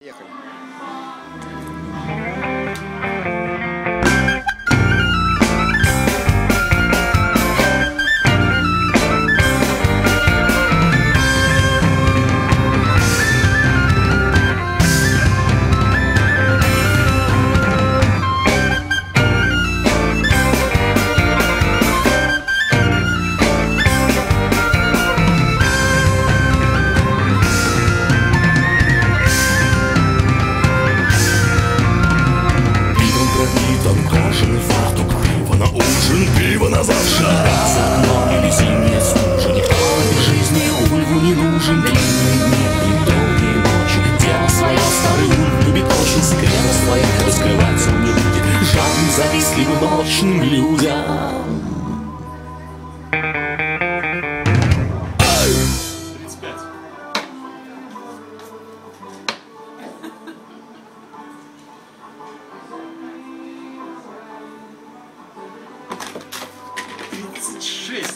Ехали. Кожаный фартук, пиво на ужин, пиво на завтрак. За окном или зимняя стужа, никто в этой жизни Ульву не нужен. Длинные дни и долгие ночи, дело свое старый Ульв любит очень. Секретов своих раскрываться он не будет жадным, завистливым, алчным людям. 35. Шесть.